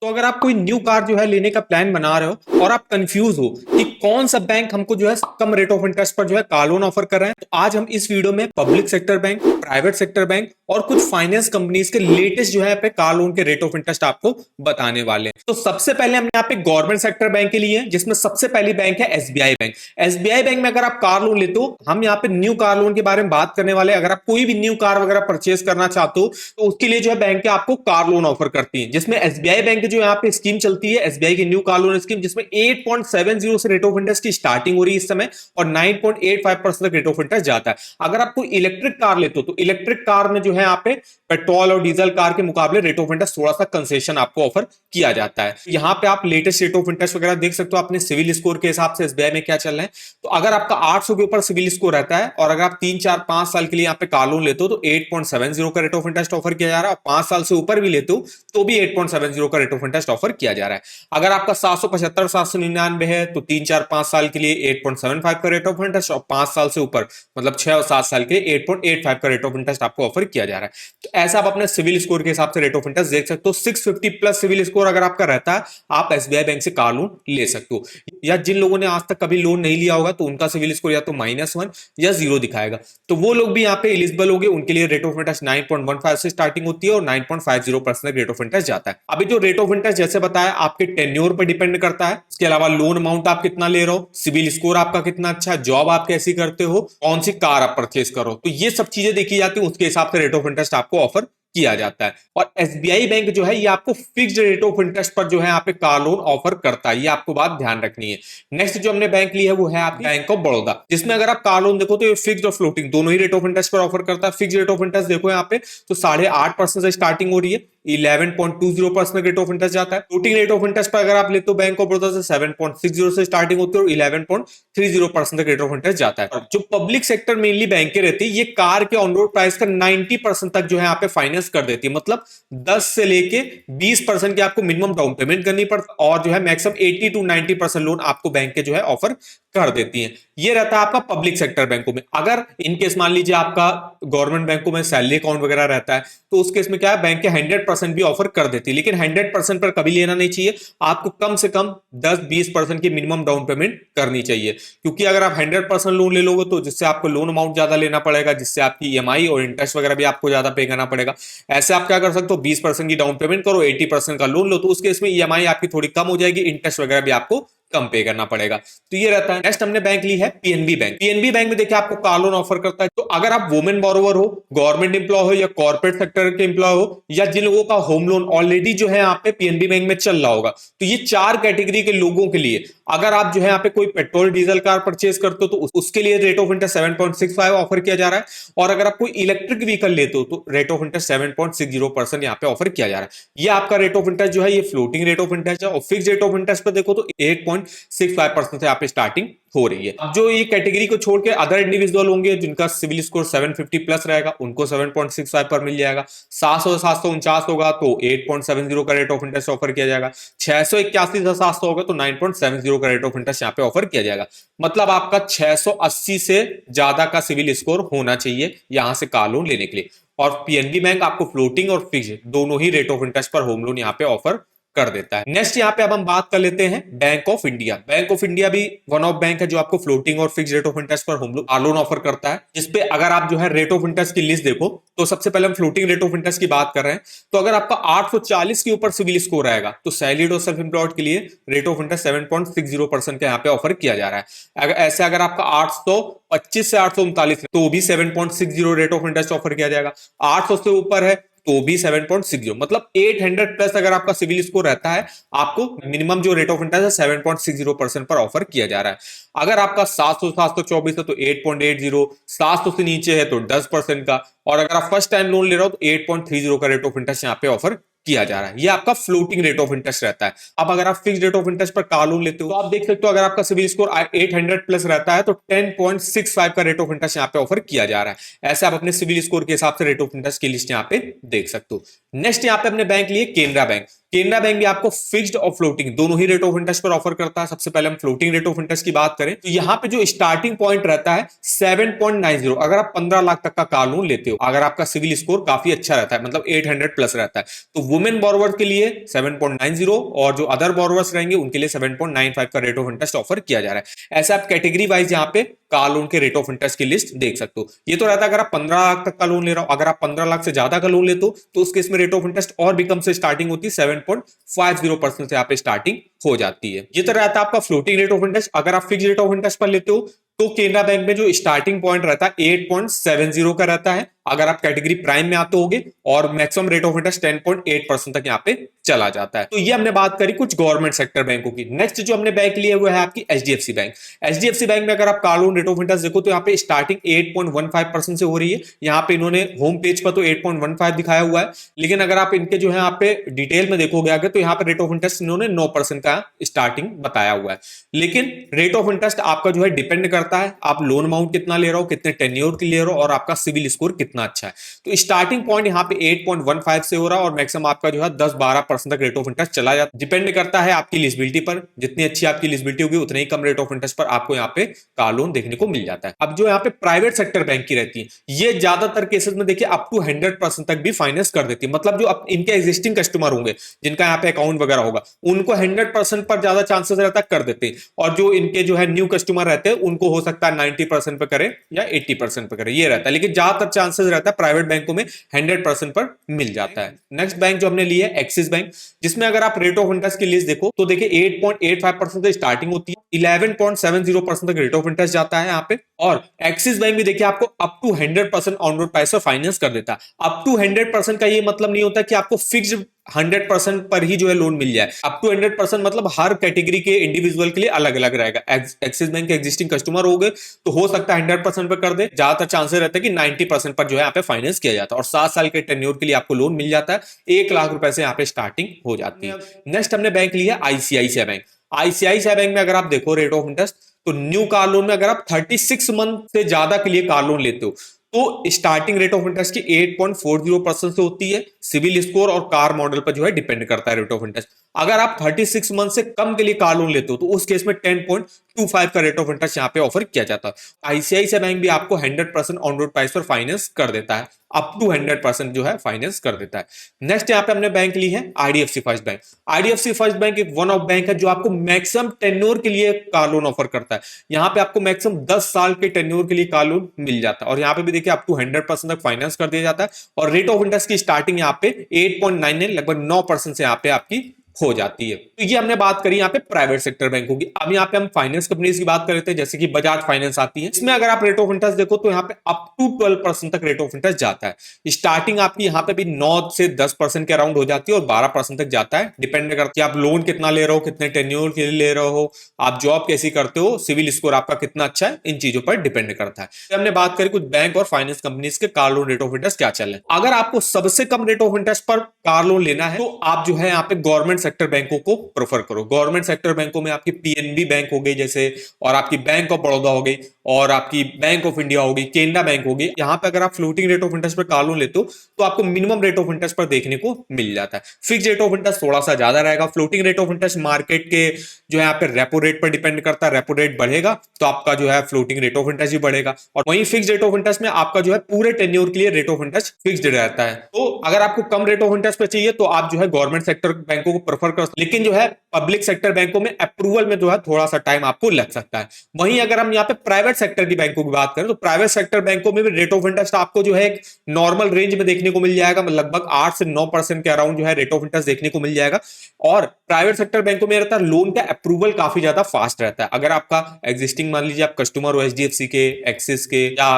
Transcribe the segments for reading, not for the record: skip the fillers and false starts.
तो अगर आप कोई न्यू कार जो है लेने का प्लान बना रहे हो और आप कंफ्यूज हो कि कौन सा बैंक हमको जो है कम रेट ऑफ इंटरेस्ट पर जो है कार लोन ऑफर कर रहे हैं, तो आज हम इस वीडियो में public sector bank, private sector bank और कुछ फाइनेंस कंपनीज के लेटेस्ट जो है पे कार लोन के रेट ऑफ इंटरेस्ट आपको बताने वाले हैं। तो सबसे पहले हम यहाँ पे गवर्नमेंट सेक्टर बैंक के लिए, जिसमें सबसे पहली बैंक है एसबीआई बैंक। एसबीआई बैंक में अगर आप कार लोन लेते हो, हम यहाँ पे न्यू कार लोन के बारे में बात करने वाले हैं। अगर आप कोई भी न्यू कार वगैरह परचेज करना चाहते हो तो उसके लिए जो है बैंक आपको कार लोन ऑफर करती है, जिसमें एसबीआई बैंक की जो यहाँ पे स्कीम चलती है, एसबीआई की न्यू कार लोन स्कीम, जिसमें 8.70 से रेट ऑफ इंटरेस्ट की स्टार्टिंग हो रही है इस समय और 9.85% तक रेट ऑफ इंटरेस्ट जाता है। अगर आप कोई इलेक्ट्रिक कार लेते हो तो इलेक्ट्रिक कार में जो है यहाँ पे पेट्रोल और डीजल कार के मुकाबले रेट ऑफ इंटरेस्ट थोड़ा सा कंसेशन आपको ऑफर किया जाता है। यहाँ पे आप लेटेस्ट रेट ऑफ इंटरेस्ट वगैरह देख सकते हो अपने सिविल स्कोर के हिसाब से एसबीआई में क्या चल रहा है। तो अगर आपका 800 के ऊपर सिविल स्कोर रहता है और अगर आप 3 4 5 साल के लिए यहाँ पे कार लोन लेते हो तो 8.70 का रेट ऑफ इंटरेस्ट ऑफर किया जा रहा है, और 5 साल से ऊपर भी लेते हो तो भी 8.70 का रेट ऑफ इंटरेस्ट ऑफर किया जा रहा है। अगर आपका 775 799 है तो 3 4 5 साल के लिए 8.75 का रेट ऑफ इंटरेस्ट, और 5 साल से ऊपर मतलब 6 और 7 साल के लिए 8.85 का रेट ऑफ इंटरेस्ट आपको ऑफर किया जा रहा है। तो ऐसा आप अपने सिविल स्कोर के हिसाब से रेट ऑफ इंटरेस्ट देख सकते हो। 650 प्लस सिविल स्कोर अगर आपका रहता है, आप एसबीआई बैंक से कार लोन ले सकते हो। या जिन लोगों ने आज तक कभी लोन नहीं लिया होगा तो उनका सिविल स्कोर या तो -1 या 0 दिखाएगा, तो वो लोग भी यहाँ पे एलिजिबल होंगे। उनके लिए रेट ऑफ इंटरेस्ट 9.15 से स्टार्टिंग होती है और 9.50% रेट ऑफ इंटरेस्ट जाता है। अभी जो रेट ऑफ इंटरेस्ट जैसे बताया आपके टेन्योर पर डिपेंड करता है, इसके अलावा लोन अमाउंट आप कितना ले रहे हो, सिविल स्कोर आपका कितना अच्छा, जॉब आप कैसी करते हो, कौन सी कार आप परचेज करो, तो ये सब चीजें देखी जाती है। उसके हिसाब से रेट ऑफ इंटरेस्ट आपको ऑफर किया जाता है। और एसबीआई बैंक जो है ये आपको फिक्स्ड रेट ऑफ इंटरेस्ट पर जो है यहाँ पे कार लोन ऑफर करता है, ये आपको बात ध्यान रखनी है। नेक्स्ट जो हमने बैंक ली है वो है आपकी बैंक ऑफ बड़ौदा, जिसमें अगर आप कार लोन देखो तो ये फिक्स्ड और फ्लोटिंग दोनों ही रेट ऑफ इंटरेस्ट पर ऑफर करता है। फिक्स रेट ऑफ इंटरेस्ट देखो यहाँ पे तो 8.5% से स्टार्टिंग हो रही है, 11.20% रेट ऑफ इंटरेस्ट जाता है। फ्लोटिंग रेट ऑफ इंटरेस्ट पर अगर आप लेते हो बैंक ऑफ बड़ौदा से 7.60 से स्टार्टिंग होती है और 11.30% तक रेट ऑफ इंटरेस्ट जाता है। जो पब्लिक सेक्टर मेनली बैंकें रहती है, ये कार के ऑन रोड प्राइस का 90% तक जो है यहाँ पे फाइनेंस कर देती है। मतलब 10 से लेके 20% की आपको मिनिमम डाउन पेमेंट करनी पड़ती है और जो है मैक्सिमम 80 to 90% लोन आपको बैंक के जो है ऑफर कर देती है। ये रहता है आपका पब्लिक सेक्टर बैंकों में। अगर इनकेस मान लीजिए आपका गवर्नमेंट बैंकों में सैलरी अकाउंट वगैरह रहता है तो उस केस में क्या है, बैंक के 100% भी ऑफर कर देती है, लेकिन 100% पर कभी लेना नहीं चाहिए। आपको कम से कम 10-20% की मिनिमम डाउन पेमेंट करनी चाहिए, क्योंकि अगर आप 100% लोन ले लोगे तो जिससे आपको लोन अमाउंट ज्यादा लेना पड़ेगा, जिससे आपकी ईएमआई और इंटरेस्ट वगैरह भी आपको ज्यादा पे करना पड़ेगा। ऐसे आप क्या कर सकते हो, 20% की डाउन पेमेंट करो, 80% का लोन लो, तो उस केस में ईएमआई आपकी थोड़ी कम हो जाएगी, इंटरेस्ट वगैरह भी आपको कम पे करना पड़ेगा। तो ये रहता है। नेक्स्ट हमने बैंक ली है पीएनबी बैंक। पीएनबी बैंक में देखिए आपको कार लोन ऑफर करता है। तो अगर आप वुमेन बोरोवर हो, गवर्नमेंट एम्प्लॉय हो या कॉर्पोरेट सेक्टर के एम्प्लॉय हो, या जिन लोगों का होम लोन ऑलरेडी जो है यहाँ पे पीएनबी बैंक में चल रहा होगा, तो ये 4 कैटेगरी के लोगों के लिए अगर आप जो है यहाँ पे कोई पेट्रोल डीजल कार परचेज करते हो तो उसके लिए रेट ऑफ इंटरेस्ट 7.65 ऑफर किया जा रहा है। और अगर आप कोई इलेक्ट्रिक व्हीकल लेते हो तो रेट ऑफ इंटरेस्ट 7.60% यहाँ पे ऑफर किया जा रहा है। ये आपका रेट ऑफ इंटरेस्ट जो है ये फ्लोटिंग रेट ऑफ इंटरेस्ट है, और फिक्स रेट ऑफ इंटरेस्ट पर देखो तो 8.65% से यहाँ पे स्टार्टिंग हो रही है। अब जो ये कैटेगरी को छोड़ के अदर इंडिविजुअल होंगे जिनका सिविल स्कोर 750 प्लस रहेगा, उनको 7.65 पर मिल जाएगा। 700-749 होगा तो 8.70 का रेट ऑफ इंटरेस्ट ऑफर किया जाएगा। 681 से 700 होगा तो 9.70 का रेट ऑफ इंटरेस्ट यहाँ पे ऑफर किया जाएगा। मतलब आपका 680 से ज्यादा का सिविल स्कोर होना चाहिए यहां से कार लोन लेने के लिए। और पीएनबी बैंक आपको फ्लोटिंग और फिक्स दोनों ही रेट ऑफ इंटरेस्ट पर होम लोन यहाँ पे ऑफर कर देता है। नेक्स्ट यहाँ पे अब हम बात कर लेते हैं bank of India. Bank of India भी वन ऑफ बैंक है जो आपको फ्लोटिंग और फिक्स रेट ऑफ इंटरेस्ट पर होम लोन ऑफर करता है, जिसपे अगर आप जो है रेट ऑफ इंटरेस्ट की लिस्ट देखो तो सबसे पहले हम फ्लोटिंग रेट ऑफ इंटरेस्ट की बात कर रहे हैं। तो अगर आपका 840 के ऊपर सिविल स्कोर आएगा तो सैलरीड और सेल्फ एम्प्लॉयड के लिए रेट ऑफ इंटरेस्ट 7.60% का यहाँ पे ऑफर किया जा रहा है। ऐसे अगर आपका 825 से 839 तो भी 7.60 रेट ऑफ इंटरेस्ट ऑफर किया जाएगा। 800 से ऊपर है तो भी 7.60, मतलब 800 प्लस अगर आपका सिविल स्कोर रहता है आपको मिनिमम जो रेट ऑफ इंटरेस्ट है 7.60% पर ऑफर किया जा रहा है। अगर आपका 700-724 है तो 8.80, 700 से नीचे है तो 10% का, और अगर आप फर्स्ट टाइम लोन ले रहे हो तो 8.30 का रेट ऑफ इंटरेस्ट यहाँ पे ऑफर किया जा रहा है। ये आपका फ्लोटिंग रेट ऑफ इंटरेस्ट रहता है। अब अगर आप फिक्स रेट ऑफ इंटरेस्ट पर कार लोन लेते हो तो आप देख सकते हो अगर आपका सिविल स्कोर 800 प्लस रहता है तो 10.65 का रेट ऑफ इंटरेस्ट यहाँ पे ऑफर किया जा रहा है। ऐसे आप अपने सिविल स्कोर के हिसाब से रेट ऑफ इंटरेस्ट की लिस्ट यहाँ पे देख सकते हो। नेक्स्ट यहाँ पे अपने बैंक लिए केनरा बैंक। केनरा बैंक भी आपको फिक्स्ड और फ्लोटिंग दोनों ही रेट ऑफ इंटरेस्ट पर ऑफर करता है। सबसे पहले हम फ्लोटिंग रेट ऑफ इंटरेस्ट की बात करें तो यहाँ पे जो स्टार्टिंग पॉइंट रहता है 7.90। अगर आप 15 लाख तक का कार लोन लेते हो, अगर आपका सिविल स्कोर काफी अच्छा रहता है, मतलब 800 प्लस रहता है, तो वुमेन बोरोवर के लिए 7.90 और जो अदर बोरोवर्स रहेंगे उनके लिए 7.95 का रेट ऑफ इंटरेस्ट ऑफर किया जा रहा है। ऐसे आप कैटेगरी वाइज यहाँ पे कार लोन के रेट ऑफ इंटरेस्ट की लिस्ट देख सकते हो। ये तो रहता है अगर आप 15 लाख तक का लोन ले रहा हो। अगर आप 15 लाख से ज्यादा का लोन लेते हो तो उस केस में रेट ऑफ इंटरेस्ट और भी कम से स्टार्टिंग होती है, 7.50% से यहाँ पे स्टार्टिंग हो जाती है। ये तो रहता है आपका फ्लोटिंग रेट ऑफ इंटरेस्ट। अगर आप फिक्स रेट ऑफ इंटरेस्ट पर लेते हो तो केनरा बैंक में जो स्टार्टिंग पॉइंट रहता है 8.70 का रहता है अगर आप कैटेगरी प्राइम में आते होगे, और मैक्सिमम रेट ऑफ इंटरेस्ट 10.8% तक यहाँ पे चला जाता है। तो ये हमने बात करी कुछ गवर्नमेंट सेक्टर बैंकों की। नेक्स्ट जो हमने बैंक लिया हुआ है आपकी एचडीएफसी बैंक। एचडीएफसी बैंक में अगर आप car loan rate of interest देखो तो यहाँ पे स्टार्टिंग 8.15% से हो रही है। यहाँ पे इन्होंने होम पेज पर तो 8.15 दिखाया हुआ है, लेकिन अगर आप इनके जो है यहाँ पे डिटेल में देखोगे आगे तो यहाँ पे रेट ऑफ इंटरेस्ट इन्होंने 9% का स्टार्टिंग बताया हुआ है। लेकिन रेट ऑफ इंटरेस्ट आपका जो है डिपेंड करता है आप लोन अमाउंट कितना ले रहे हो, कितने टेन्योर के ले रहे हो और आपका सिविल स्कोर कितना अच्छा है। तो स्टार्टिंग पॉइंट यहाँ पे 8.15 से हो रहा है और मैक्सिमम आपका जो है 10-12% तक रेट ऑफ इंटरेस्ट चला जाता है। डिपेंड करता है आपकी लिजिबिलिटी पर, जितनी अच्छी आपकी लिजिबिलिटी होगी उतने ही कम रेट ऑफ इंटरेस्ट पर आपको यहाँ पे कार लोन देखने को मिल जाता है। अब जो यहाँ पे प्राइवेट सेक्टर बैंक की रहती है, ये ज्यादातर केसेस में देखिए अप टू 100% तक भी फाइनेंस कर देती है। मतलब जो इनके एग्जिस्टिंग कस्टमर होंगे जिनका यहाँ पे अकाउंट वगैरह होगा उनको 100% पर ज्यादा चांसेस रहता है कर देते हैं, और जो इनके जो है न्यू कस्टमर रहते हैं उनको हो सकता है 90% पे करे या 80% पे करे, ये रहता है। लेकिन ज्यादातर चांसेस रहता है प्राइवेट बैंकों में 100% पर मिल जाता है। नेक्स्ट बैंक जो हमने लिया है एक्सिस बैंक, जिसमें अगर आप रेट ऑफ इंटरेस्ट की लिस्ट देखो तो देखिए 8.85% से स्टार्टिंग होती है, 11.70% तक रेट ऑफ इंटरेस्ट जाता है यहाँ पे। और एक्सिस बैंक भी देखिए आपको up to 100% on road price पर फाइनेंस कर देता है। अप टू 100% का ये मतलब नहीं होता कि आपको फिक्स्ड 100% पर ही जो है लोन मिल जाए। अप टू 100% मतलब हर कैटेगरी के इंडिविजुअल के लिए अलग अलग रहेगा। एक्सिस बैंक के एग्जिस्टिंग कस्टमर हो गए तो हो सकता है 100% पर कर दे, ज्यादातर चांसेस रहते हैं कि 90% पर जो है यहाँ पे फाइनेंस किया जाता है, और 7 साल के टेन्योर के लिए आपको लोन मिल जाता है। 1 लाख रुपए से यहाँ पे स्टार्टिंग हो जाती है। नेक्स्ट हमने बैंक लिया आईसीआईसीआई बैंक। आईसीआईसीआई बैंक में अगर आप देखो रेट ऑफ इंटरेस्ट तो न्यू कार लोन में अगर आप 36 मंथ से ज्यादा के लिए कार लोन लेते हो तो स्टार्टिंग रेट ऑफ इंटरेस्ट की 8.40% से होती है। सिविल स्कोर और कार मॉडल पर जो है डिपेंड करता है रेट ऑफ इंटरेस्ट। अगर आप 36 मंथ से कम के लिए कार लोन लेते हो तो उस केस में 10.25 का रेट ऑफ इंटरेस्ट यहाँ पे ऑफर किया जाता है। आईसीआईसीआई बैंक भी आपको 100% ऑन रोड प्राइस पर फाइनेंस कर देता है, अप टू 100% जो है फाइनेंस कर देता है। नेक्स्ट यहाँ पे हमने बैंक ली है IDFC first bank. IDFC first bank एक वन ऑफ बैंक है जो आपको मैक्सिमम टेन्योर के लिए कार लोन ऑफर करता है। यहाँ पे आपको मैक्सिमम 10 साल के टेन्योर के लिए कार लोन मिल जाता है, और यहाँ पे भी देखिए अप टू 100% तक फाइनेंस कर दिया जाता है। और रेट ऑफ इंटरेस्ट की स्टार्टिंग यहाँ पे 8.99 लगभग 9% से यहाँ पे आपकी हो जाती है। तो ये हमने बात करी यहाँ पे प्राइवेट सेक्टर बैंकों की। अब यहाँ पे हम फाइनेंस कंपनीज की बात कर रहे थे, जैसे कि बजाज फाइनेंस आती है। इसमें अगर आप रेट ऑफ इंटरेस्ट देखो तो यहाँ पे अप टू 12% तक रेट ऑफ इंटरेस्ट जाता है। स्टार्टिंग आपकी यहाँ पे भी 9 से 10% के अराउंड हो जाती है और 12% तक जाता है। डिपेंड करती है आप लोन कितना ले रहे हो, कितने टेन्योर के लिए ले रहे हो, आप जॉब कैसी करते हो, सिविल स्कोर आपका कितना अच्छा है, इन चीजों पर डिपेंड करता है। तो हमने बात करी कुछ बैंक और फाइनेंस कंपनीज के car loan rate of interest क्या चल रहे हैं। अगर आपको सबसे कम रेट ऑफ इंटरेस्ट पर कार लोन लेना है तो आप जो है यहाँ पे गवर्नमेंट सेक्टर बैंकों को प्रेफर करो। गवर्नमेंट सेक्टर बैंकों में आपकी पीएनबी बैंक हो गई जैसे, और आपकी बैंक ऑफ बड़ौदा हो गई, और आपकी बैंक ऑफ इंडिया होगी, केनरा बैंक होगी। यहाँ पे अगर आप फ्लोटिंग रेट ऑफ इंटरेस्ट पर कार लोन लेते हो तो आपको मिनिमम रेट ऑफ इंटरेस्ट पर देखने को मिल जाता है। फिक्स रेट ऑफ इंटरेस्ट थोड़ा सा ज्यादा रहेगा। Floating rate of interest market के जो है यहाँ पे रेपो रेट पर डिपेंड करता है। रेपो रेट बढ़ेगा तो आपका जो है फ्लोटिंग रेट ऑफ इंटरेस्ट भी बढ़ेगा, और वहीं फिक्स रेट ऑफ इंटरेस्ट में आपका जो है पूरे टेन्योर के लिए रेट ऑफ इंटरेस्ट फिक्स्ड रहता है। तो अगर आपको कम रेट ऑफ इंटरेस्ट पे चाहिए तो आप जो है गवर्नमेंट सेक्टर बैंकों को प्रेफर कर, लेकिन जो है पब्लिक सेक्टर बैंकों में अप्रूवल में जो है थोड़ा सा टाइम आपको लग सकता है। वहीं अगर हम यहाँ पे प्राइवेट सेक्टर की बैंकों की बात करें तो प्राइवेट सेक्टर बैंकों में भी रेट ऑफ इंटरेस्ट आपको जो है एक नॉर्मल रेंज में देखने को मिल जाएगा। लगभग 8 से 9% के अराउंड जो है रेट ऑफ इंटरेस्ट देखने को मिल जाएगा। और प्राइवेट सेक्टर बैंकों में रहता है लोन का अप्रूवल काफी ज्यादा फास्ट रहता है। अगर आपका एग्जिस्टिंग मान लीजिए आप कस्टमर हो एचडीएफसी के, एक्सिस के या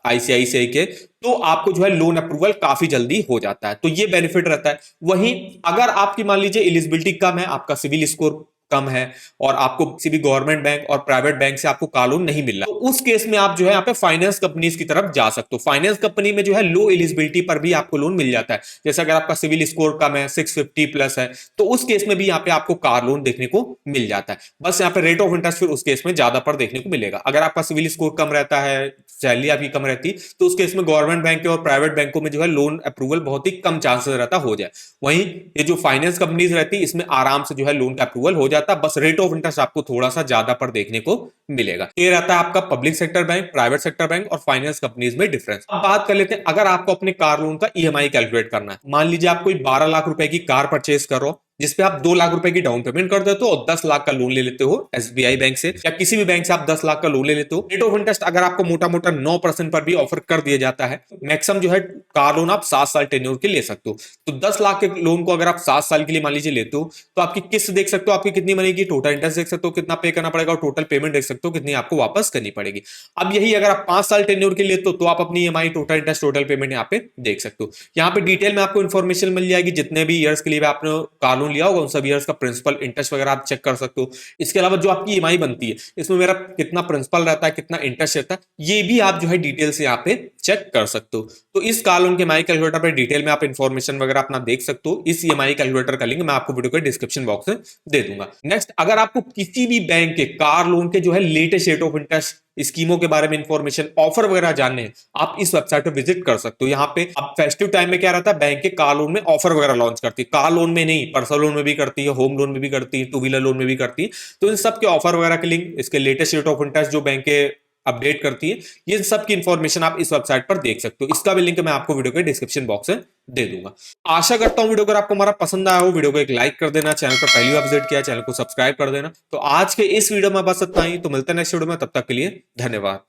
आईसीआईसीआई के, तो आपको जो है लोन अप्रूवल काफी जल्दी हो जाता है। तो ये बेनिफिट रहता है। वहीं अगर आपकी मान लीजिए एलिजिबिलिटी कम है, आपका सिविल स्कोर कम है और आपको किसी भी गवर्नमेंट बैंक और प्राइवेट बैंक से आपको कार लोन नहीं मिल रहा, तो उस केस में आप जो है यहाँ पे फाइनेंस कंपनीज की तरफ जा सकते हो। फाइनेंस कंपनी में जो है लो एलिजिबिलिटी पर भी आपको लोन मिल जाता है। जैसे अगर आपका सिविल स्कोर कम है, 650 प्लस है, तो उस केस में भी यहाँ पे आपको कार लोन देखने को मिल जाता है। बस यहाँ पे रेट ऑफ इंटरेस्ट फिर उस केस में ज्यादा पर देखने को मिलेगा। अगर आपका सिविल स्कोर कम रहता है, सैलरी आपकी कम रहती, तो उस केस में गवर्नमेंट बैंक और प्राइवेट बैंकों में जो है लोन अप्रूवल बहुत ही कम चांसेस रहता हो जाए। वहीं ये जो फाइनेंस कंपनीज रहती है इसमें आराम से जो है लोन का अप्रूवल हो जाता है, बस रेट ऑफ इंटरेस्ट आपको थोड़ा सा ज्यादा पर देखने को मिलेगा। ये रहता है आपका public sector bank, private sector bank और फाइनेंस कंपनीज में डिफरेंस। अब बात कर लेते हैं, अगर आपको अपने कार लोन का ईएमआई कैलकुलेट करना है, मान लीजिए आप कोई 12 लाख रुपए की कार परचेज करो जिसपे आप 2 लाख रुपए की डाउन पेमेंट कर देते हो और 10 लाख का लोन ले लेते हो एसबीआई बैंक से या किसी भी बैंक से आप 10 लाख का लोन ले लेते हो। रेट ऑफ इंटरेस्ट अगर आपको मोटा मोटा 9% पर भी ऑफर कर दिया जाता है, मैक्सिमम जो है कार लोन आप 7 साल टेन्योर के ले सकते हो। तो 10 लाख के लोन को अगर आप 7 साल के लिए मान लीजिए लेते हो तो आपकी किस्त देख सकते हो आपकी कितनी बनेगी, टोटल इंटरेस्ट देख सकते हो कितना पे करना पड़ेगा और टोटल पेमेंट देख सकते हो कितनी आपको वापस करनी पड़ेगी। अब यही अगर आप 5 साल टेन्योर के लिए लेते हो तो आप अपनी EMI, total interest, total payment यहाँ पे देख सकते हो। यहाँ पे डिटेल में आपको इन्फॉर्मेशन मिल जाएगी, जितने भी ईयर्स के लिए आपने कार लोन लिया होगा उन सब ईयर्स का प्रिंसिपल, इंटरेस्ट वगैरह आप चेक कर सकते हो। इसके अलावा जो आपकी ईएमआई बनती है इसमें मेरा कितना प्रिंसिपल रहता है, कितना इंटरेस्ट रहता है, ये भी आप जो है डिटेल से यहाँ पे चेक कर सकते हो। तो इस कार लोन के ईएमआई कैलकुलेटर पे डिटेल में आप इन्फॉर्मेशन वगैरह अपना देख सकते हो। इस ईएमआई कैलकुलेटर का लिंक मैं आपको वीडियो के डिस्क्रिप्शन बॉक्स में दे दूंगा। नेक्स्ट, अगर आपको किसी भी बैंक के कार लोन के जो है लेटेस्ट रेट ऑफ इंटरेस्ट, स्कीमों के बारे में इंफॉर्मेशन, ऑफर वगैरह जानने हैं, आप इस वेबसाइट पर विजिट कर सकते हो। यहाँ पे अब फेस्टिव टाइम में क्या रहता है, बैंक के कार लोन में ऑफर वगैरह लॉन्च करती है। कार लोन में नहीं, पर्सनल लोन में भी करती है, होम लोन में भी करती है, टू व्हीलर लोन में भी करती है। तो इन सब के ऑफर वगैरह के लिंक, इसके लेटेस्ट रेट ऑफ इंटरेस्ट जो बैंक के अपडेट करती है, ये सब की इंफॉर्मेशन आप इस वेबसाइट पर देख सकते हो। इसका भी लिंक मैं आपको वीडियो के डिस्क्रिप्शन बॉक्स में दे दूंगा। आशा करता हूं वीडियो अगर आपको हमारा पसंद आया हो, वीडियो को एक लाइक कर देना, चैनल पर पहली बार विजिट किया चैनल को सब्सक्राइब कर देना। तो आज के इस वीडियो में बस इतना ही, तो मिलते हैं नेक्स्ट वीडियो में, तब तक के लिए धन्यवाद।